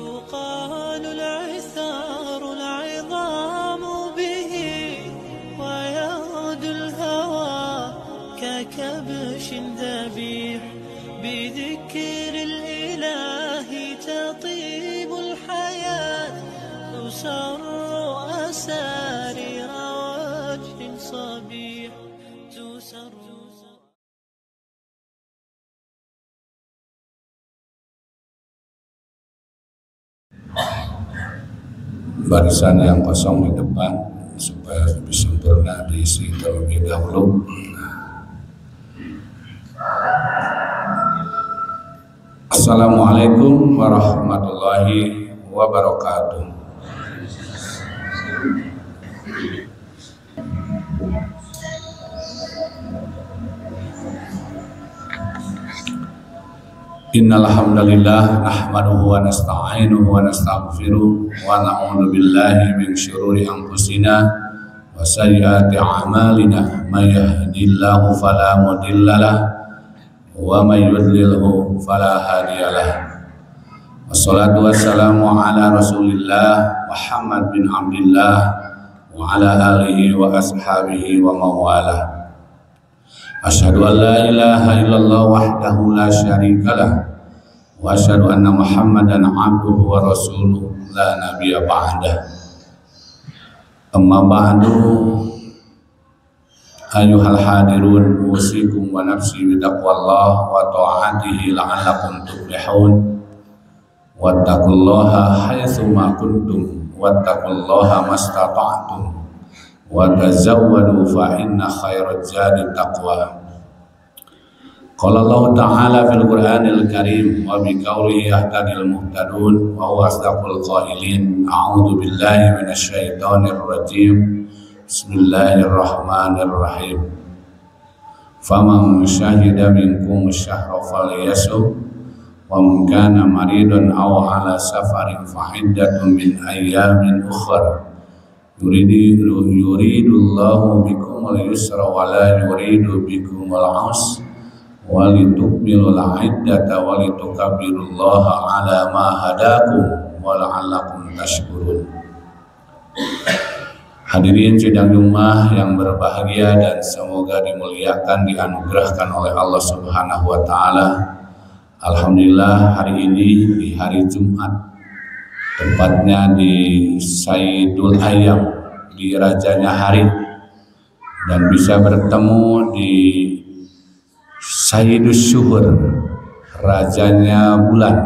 تقال العثار العظام به ويغدو الهوى ككبش ذبيح بذكر الإله تطيب الحياة تسر أسارير وجه صبيح تسر. Barisan yang kosong di depan supaya lebih sempurna diisi terlebih dahulu. Assalamualaikum warahmatullahi wabarakatuh. Innal hamdalillah nahmaduhu wa nasta'inuhu wa nastaghfiruh wa na'udzu billahi min syururi anfusina wa sayyiati a'malina may yahdihillahu fala mudhillalah wa may yudlilhu fala hadiyalah. Wassalatu wassalamu ala Rasulillah Muhammad bin Abdillah wa ala alihi wa ashabihi wa mawalah. Asyhadu an la ilaha illallah wahdahu la syarikalah wa asyhadu anna Muhammadan abduhu wa rasuluh la nabiyya ba'dah. Amma ba'du, ayyuhal hadirun, usikum wa nafsi bitaqwallah wa ta'atihi la'allakum tuflihun. Wattaqullaha haitsu ma kuntum wattaqullaha mastata'tum wa tazawwadu fa inna khairaz zadi taqwa. Qala Allah Ta'ala fil Qur'anil Karim wa bi qawlihi yahtadil muhtadun wa huwa asdaqul qailin. A'udzu billahi minasy syaithanir rajim. Bismillahirrahmanirrahim. Faman syahida minkum asy-syahra falyasum wa man kana maridan aw ala safarin fa iddatun min ayyamin ukhra. Yuridullahu bikumul yusra wa la yuridu bikumul usra wa litukmilul iddata wa litukabbirullaha ala ma hadakum wa la'allakum tashkurun. Hadirin sidang Jumat yang berbahagia dan semoga dimuliakan, dianugerahkan oleh Allah Subhanahu wa taala. Alhamdulillah, hari ini di hari Jumat, tepatnya di Sayyidul Ayyam, di rajanya hari, dan bisa bertemu di Sayyidus Syuhur, rajanya bulan.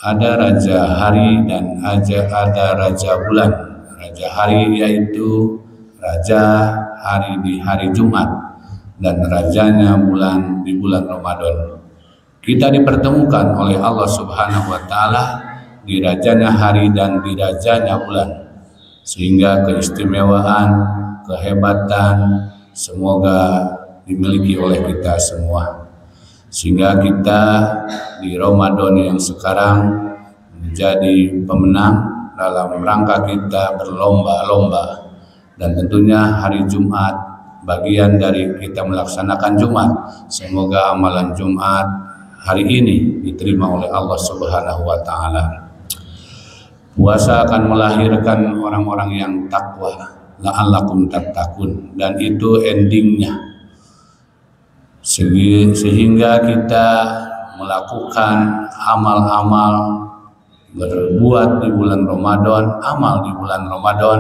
Ada raja hari dan ada raja bulan. Raja hari yaitu raja hari di hari Jumat, dan rajanya bulan di bulan Ramadan. Kita dipertemukan oleh Allah Subhanahu wa taala di rajanya hari dan di rajanya bulan, sehingga keistimewaan, kehebatan semoga dimiliki oleh kita semua, sehingga kita di Ramadan yang sekarang menjadi pemenang dalam rangka kita berlomba-lomba. Dan tentunya hari Jumat bagian dari kita melaksanakan Jumat. Semoga amalan Jumat hari ini diterima oleh Allah Subhanahu wa taala. Puasa akan melahirkan orang-orang yang takwa, la'allakum tattaqun, dan itu endingnya. Sehingga kita melakukan amal-amal, berbuat di bulan Ramadan, amal di bulan Ramadan,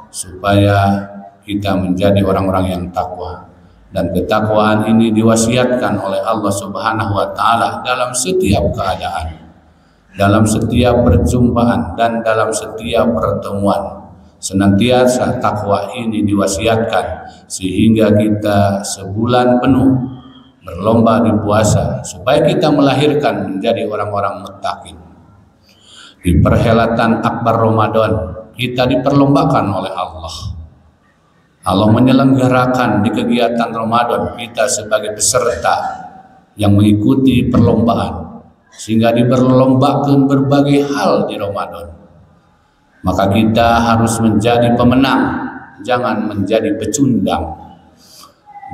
supaya kita menjadi orang-orang yang takwa. Dan ketakwaan ini diwasiatkan oleh Allah Subhanahu wa taala dalam setiap keadaan, dalam setiap perjumpaan, dan dalam setiap pertemuan. Senantiasa takwa ini diwasiatkan, sehingga kita sebulan penuh berlomba di puasa supaya kita melahirkan menjadi orang-orang muttaqin. Di perhelatan akbar Ramadan kita diperlombakan oleh Allah. Allah menyelenggarakan di kegiatan Ramadan kita sebagai peserta yang mengikuti perlombaan, sehingga diperlombakan berbagai hal di Ramadan. Maka kita harus menjadi pemenang, jangan menjadi pecundang.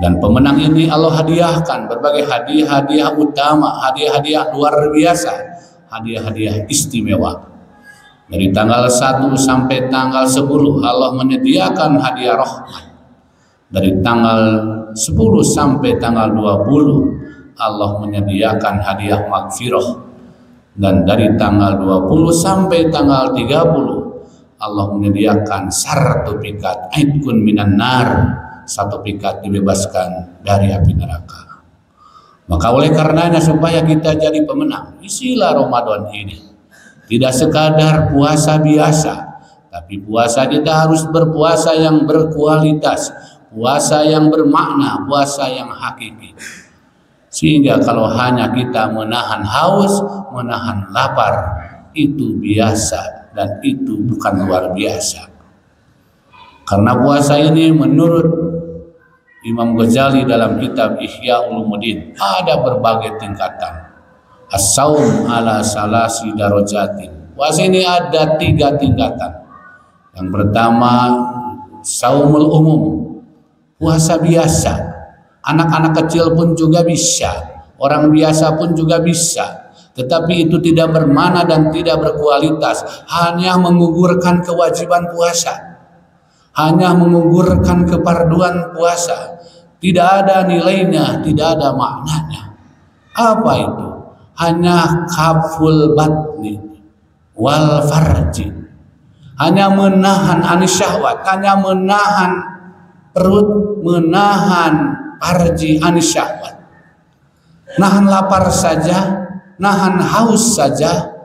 Dan pemenang ini Allah hadiahkan berbagai hadiah-hadiah utama, hadiah-hadiah luar biasa, hadiah-hadiah istimewa. Dari tanggal 1 sampai tanggal 10 Allah menyediakan hadiah rahmat. Dari tanggal 10 sampai tanggal 20 Allah menyediakan hadiah maghfirah. Dan dari tanggal 20 sampai tanggal 30 Allah menyediakan sertifikat aidkun minan nar, sertifikat dibebaskan dari api neraka. Maka oleh karenanya supaya kita jadi pemenang, isilah Ramadan ini. Tidak sekadar puasa biasa, tapi puasa kita harus berpuasa yang berkualitas, puasa yang bermakna, puasa yang hakiki. Sehingga kalau hanya kita menahan haus, menahan lapar, itu biasa dan itu bukan luar biasa. Karena puasa ini menurut Imam Ghazali dalam kitab Ihya Ulumuddin ada berbagai tingkatan. As-saum ala salasi darajatin. Puasa ini ada 3 tingkatan. Yang pertama saumul umum, puasa biasa. Anak-anak kecil pun juga bisa, orang biasa pun juga bisa. Tetapi itu tidak bermakna dan tidak berkualitas, hanya menggugurkan kewajiban puasa, hanya menggugurkan kefarduan puasa. Tidak ada nilainya, tidak ada maknanya. Apa itu? Hanya kaful batni wal farji, hanya menahan anis syahwat, hanya menahan perut, menahan farji anis syahwat, nahan lapar saja, nahan haus saja,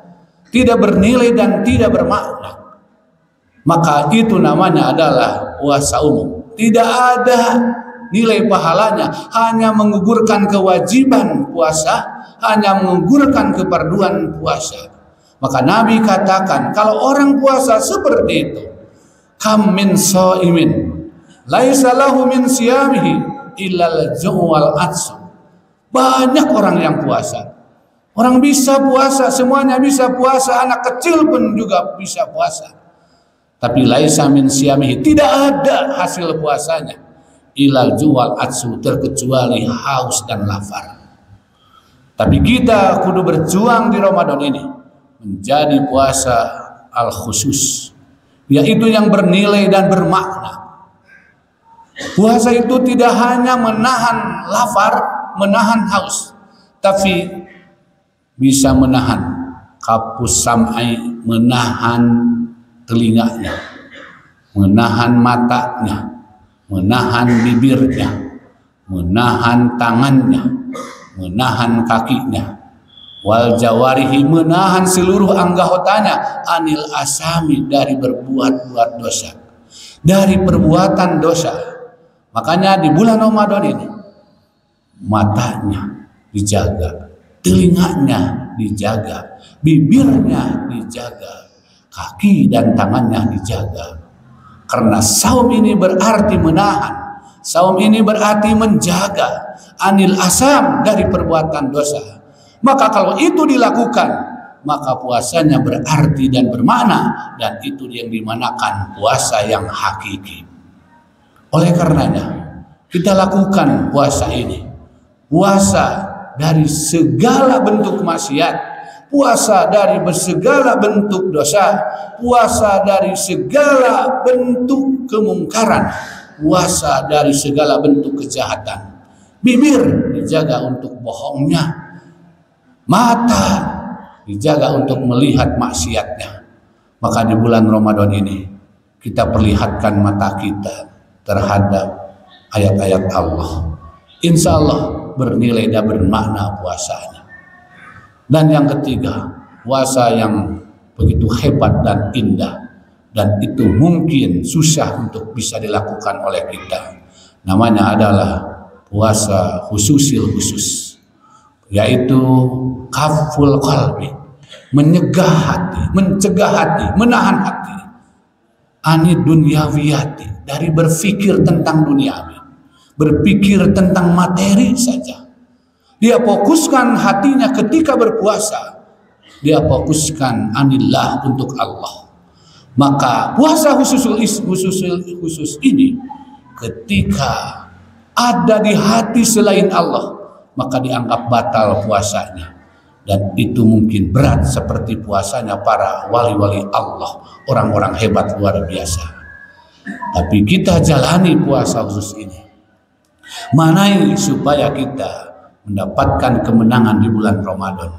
tidak bernilai dan tidak bermakna. Maka itu namanya adalah puasa umum. Tidak ada nilai pahalanya, hanya menggugurkan kewajiban puasa, hanya menggugurkan kefarduan puasa. Maka Nabi katakan kalau orang puasa seperti itu, kam min shaimin laisa lahu min siyamihi illal ju' wal atsu. Banyak orang yang puasa. Orang bisa puasa, semuanya bisa puasa, anak kecil pun juga bisa puasa. Tapi laisa min siyamihi, tidak ada hasil puasanya illal ju' wal atsu, terkecuali haus dan lapar. Tapi kita kudu berjuang di Ramadan ini menjadi puasa al-khusus, yaitu yang bernilai dan bermakna. Puasa itu tidak hanya menahan lapar, menahan haus, tapi bisa menahan kapus sam'ai, menahan telinganya, menahan matanya, menahan bibirnya, menahan tangannya, menahan kakinya, wal jawarihi, menahan seluruh anggotanya, anil asami, dari berbuat-buat dosa, dari perbuatan dosa. Makanya di bulan Ramadan ini matanya dijaga, telinganya dijaga, bibirnya dijaga, kaki dan tangannya dijaga. Karena saum ini berarti menahan, saum ini berarti menjaga anil asam, dari perbuatan dosa. Maka kalau itu dilakukan, maka puasanya berarti dan bermakna, dan itu yang dimanakan puasa yang hakiki. Oleh karenanya kita lakukan puasa ini, puasa dari segala bentuk maksiat, puasa dari segala bentuk dosa, puasa dari segala bentuk kemungkaran, puasa dari segala bentuk kejahatan. Bibir dijaga untuk bohongnya, mata dijaga untuk melihat maksiatnya. Maka di bulan Ramadan ini kita perlihatkan mata kita terhadap ayat-ayat Allah. Insya Allah bernilai dan bermakna puasanya. Dan yang ketiga, puasa yang begitu hebat dan indah, dan itu mungkin susah untuk bisa dilakukan oleh kita. Namanya adalah puasa khususil khusus, yaitu kaful qalbi, menyegah hati, mencegah hati, menahan hati, anid dunyawiyati, dari berpikir tentang duniawi, berpikir tentang materi saja. Dia fokuskan hatinya ketika berpuasa, dia fokuskan anillah, untuk Allah. Maka puasa khusus ini ketika ada di hati selain Allah, maka dianggap batal puasanya. Dan itu mungkin berat seperti puasanya para wali-wali Allah, orang-orang hebat luar biasa. Tapi kita jalani puasa khusus ini. Manai supaya kita mendapatkan kemenangan di bulan Ramadan.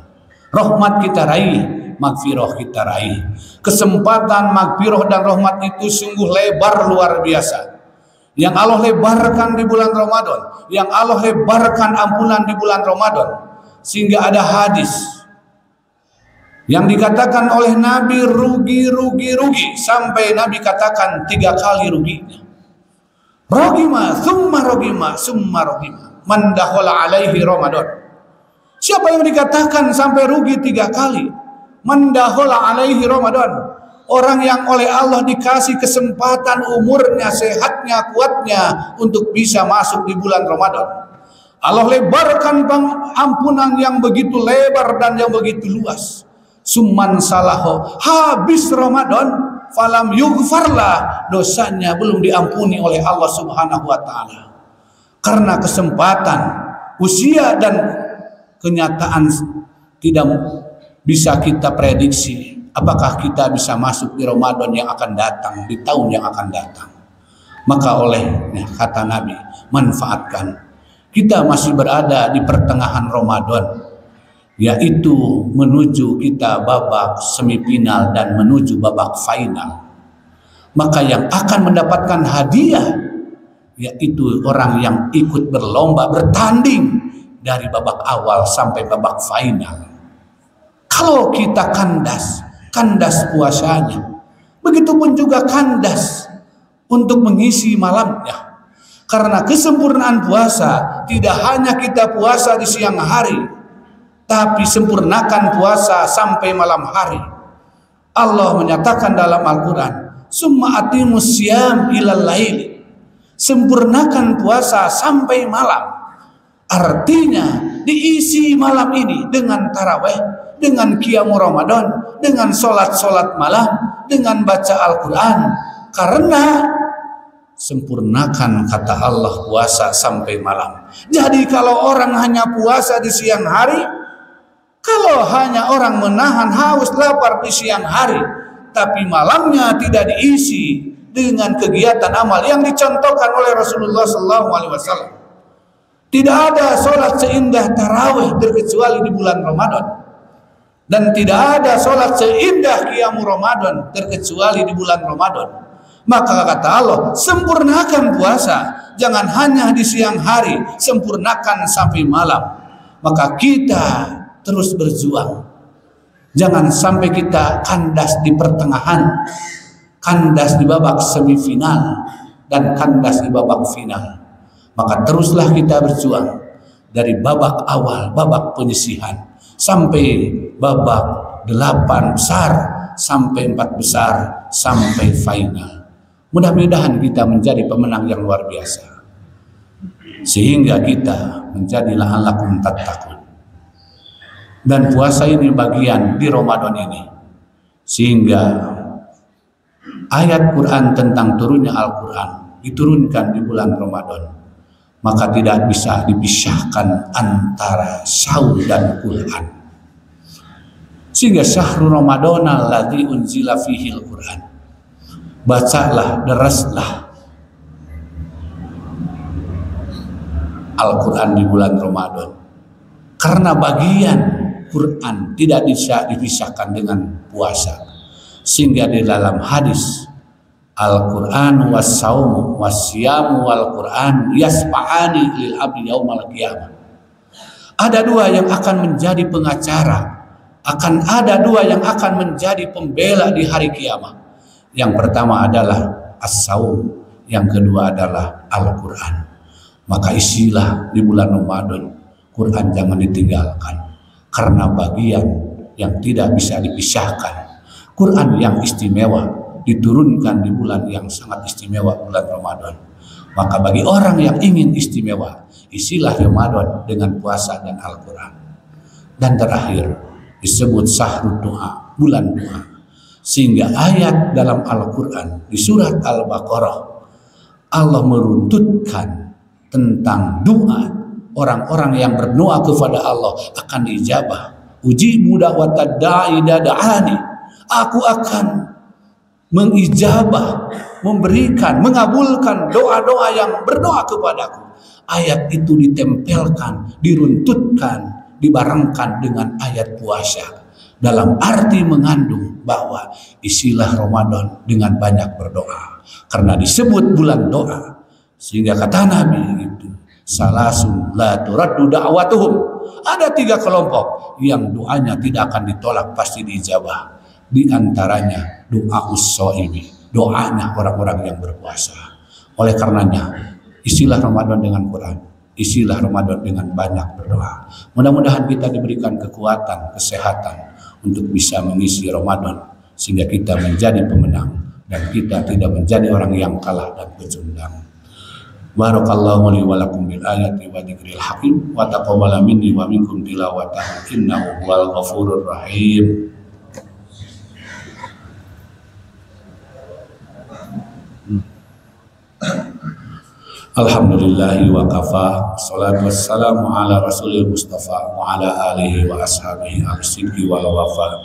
Rahmat kita raih, magfirah kita raih. Kesempatan magfirah dan rahmat itu sungguh lebar luar biasa. Yang Allah lebarkan di bulan Ramadan, yang Allah lebarkan ampunan di bulan Ramadan. Sehingga ada hadis yang dikatakan oleh Nabi rugi sampai Nabi katakan 3 kali ruginya. Rogima, summa rogima, man dakhala alaihi Ramadan. Siapa yang dikatakan sampai rugi 3 kali? Man dakhala alaihi Ramadan. Orang yang oleh Allah dikasih kesempatan umurnya, sehatnya, kuatnya untuk bisa masuk di bulan Ramadan. Allah lebarkan ampunan yang begitu lebar dan yang begitu luas. Summan salaho, habis Ramadan, falam yughfarlah, dosanya belum diampuni oleh Allah Subhanahu wa taala. Karena kesempatan, usia dan kenyataan tidak bisa kita prediksi apakah kita bisa masuk di Ramadan yang akan datang, di tahun yang akan datang. Maka olehnya kata Nabi, manfaatkan. Kita masih berada di pertengahan Ramadan, yaitu menuju kita babak semifinal dan menuju babak final. Maka yang akan mendapatkan hadiah yaitu orang yang ikut berlomba, bertanding dari babak awal sampai babak final. Kalau kita kandas puasanya, begitupun juga kandas untuk mengisi malamnya. Karena kesempurnaan puasa tidak hanya kita puasa di siang hari, tapi sempurnakan puasa sampai malam hari. Allah menyatakan dalam Al-Quran, summa atimus siyam ilal lail, sempurnakan puasa sampai malam. Artinya diisi malam ini dengan taraweh, dengan qiyamul Ramadan, dengan solat malam, dengan baca Al-Quran. Karena sempurnakan kata Allah puasa sampai malam. Jadi kalau orang hanya puasa di siang hari, kalau hanya orang menahan haus lapar di siang hari, tapi malamnya tidak diisi dengan kegiatan amal yang dicontohkan oleh Rasulullah SAW. Tidak ada sholat seindah tarawih terkecuali di bulan Ramadan, dan tidak ada sholat seindah qiyamul Ramadan terkecuali di bulan Ramadan. Maka kata Allah, sempurnakan puasa, jangan hanya di siang hari, sempurnakan sampai malam. Maka kita terus berjuang, jangan sampai kita kandas di pertengahan, kandas di babak semifinal, dan kandas di babak final. Maka teruslah kita berjuang dari babak awal, babak penyisihan, sampai babak 8 besar, sampai 4 besar, sampai final. Mudah-mudahan kita menjadi pemenang yang luar biasa, sehingga kita menjadi la'allakum tattaqun. Dan puasa ini bagian di Ramadan ini, sehingga ayat Quran tentang turunnya Al-Quran diturunkan di bulan Ramadan. Maka tidak bisa dipisahkan antara syaul dan Quran. Sehingga syahrul Ramadan alladzi unzila fihil Quran. Bacalah, deraslah Al-Quran di bulan Ramadan. Karena bagian Quran tidak bisa dipisahkan dengan puasa. Sehingga di dalam hadis, Al-Quran was-saumu was-siyamu wal-Quran yasfa'ani lil abdi yaumal qiyamah. Ada 2 yang akan menjadi pengacara, akan ada 2 yang akan menjadi pembela di hari kiamat. Yang pertama adalah as-saum, yang kedua adalah Al-Quran. Maka isilah di bulan Ramadan, Quran jangan ditinggalkan, karena bagian yang tidak bisa dipisahkan. Quran yang istimewa diturunkan di bulan yang sangat istimewa, bulan Ramadan. Maka bagi orang yang ingin istimewa, isilah Ramadan dengan puasa dan Al-Quran. Dan terakhir disebut syahrul doa, bulan doa. Sehingga ayat dalam Al-Quran di surat Al-Baqarah, Allah meruntutkan tentang doa. Orang-orang yang berdoa kepada Allah akan diijabah Ujibu da'watad da'i idza da'ani. Aku akan mengijabah, memberikan, mengabulkan doa-doa yang berdoa kepadaku. Ayat itu ditempelkan, diruntutkan, dibarengkan dengan ayat puasa. Dalam arti mengandung bahwa isilah Ramadan dengan banyak berdoa. Karena disebut bulan doa. Sehingga kata Nabi itu, salasun la turaddu da'watuhum. Ada 3 kelompok yang doanya tidak akan ditolak, pasti diijabah. Di antaranya doa us-shaimi, doanya orang-orang yang berpuasa. Oleh karenanya, isilah Ramadan dengan Quran, isilah Ramadan dengan banyak berdoa. Mudah-mudahan kita diberikan kekuatan, kesehatan untuk bisa mengisi Ramadan sehingga kita menjadi pemenang dan kita tidak menjadi orang yang kalah dan pecundang. Barakallahu li wa lakum bil ayati wa dzikril hakim wa taqabbala minni wa minkum tilawatahu innahu huwal ghafurur rahim. Alhamdulillahi wa kafa, salatu wassalamu ala rasulil mustafa wa ala alihi wa ashabihi al-sidqi wal wafa.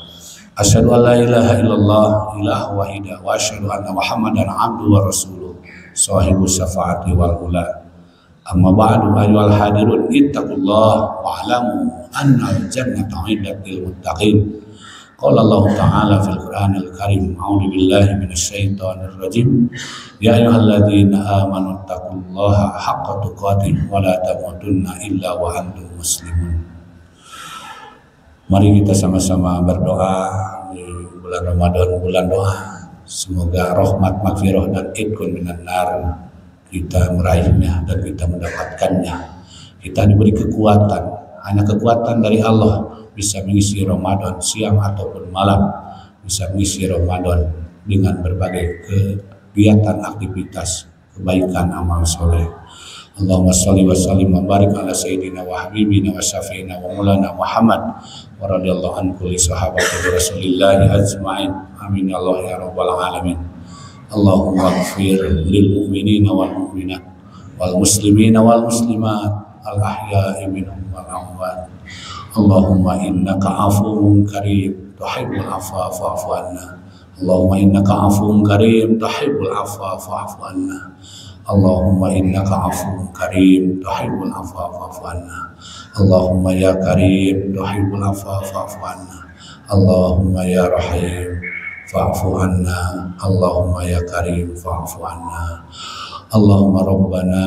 Asyhadu an la ilaha illallah ilah wahida wa asyhadu anna muhammadan abduhu wa rasuluh sahibu syafaati wal ula. Amma ba'du ayyuhal hadirun ittaqullah wa alamu anna al-jannata 'indatil muttaqin. Qala Allah Ta'ala fil Qur'anil Karim, a'udzu billahi minasyaitonir rajim. Ya ayyuhalladzina amanu taqullaha haqqa tuqatih wa la tamutunna illa wa antum muslimun. Mari kita sama-sama berdoa di bulan Ramadan, bulan doa. Semoga rahmat, maghfirah dan itqun minan nar kita meraihnya dan kita mendapatkannya. Kita diberi kekuatan, hanya kekuatan dari Allah bisa mengisi Ramadan siang ataupun malam, bisa mengisi Ramadan dengan berbagai kegiatan, aktivitas, kebaikan, amal soleh. Allahumma sholli wa sallim wa barik ala sayyidina wa habibina wa syafi'ina wa maulana Muhammad wa radhiyallahu an kulli sahabati Rasulillahi ajma'in. Amin ya Allah ya rabbal alamin. Allahumma ighfir lil mu'minina wal mu'minat wal muslimina wal muslimat al ahya'i minhum wal amwat. Allahumma innaka afuwun karim tuhibbul afwa fa'fu anna. Allahumma innaka afuwun karim tuhibbul afwa fa'fu anna. Allahumma innaka afuwun karim tuhibbul afwa fa'fu anna. Allahumma ya karim tuhibbul afwa fa'fu anna. Allahumma ya rahim fa'fu anna. Allahumma ya karim fa'fu anna. Allahumma rabbana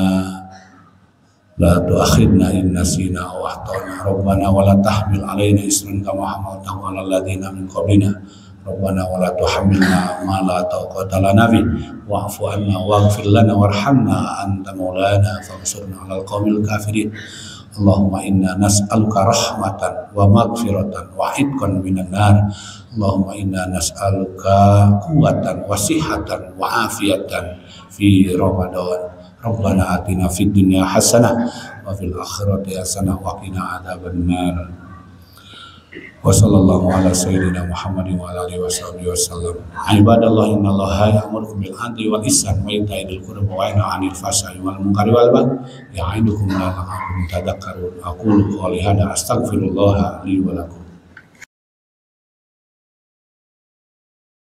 la tu'akhidna in nasina aw akhtana rabbana wa la tahmil alaina isran kama hamaltahu 'alal ladzina min qablina rabbana wa la tuhammilna ma la taqata lana bih wa'fu 'anna waghfir lana warhamna anta maulana fansurna 'alal qaumil kafirin. Allahumma inna nas'aluka rahmatan wa maghfiratan wa itqan minan nar. Allahumma inna nas'aluka quwwatan wa sihhatan wa afiyatan fi Ramadan. Rabbana atina fid dunya hasanah wa fil akhirati hasanah wa qina adzabannar. Wa sallallahu ala sayyidina Muhammadin wa ala alihi washabihi wasallam. Ibadallah innallaha ya'muru bil 'adli wal ihsani wa ita'i dzil qurba wa yanha 'anil fahsya'i wal munkari wal baghi ya'idukum la'allakum tadhakkarun. Aqulu qawli hadza astaghfirullah li wa lakum.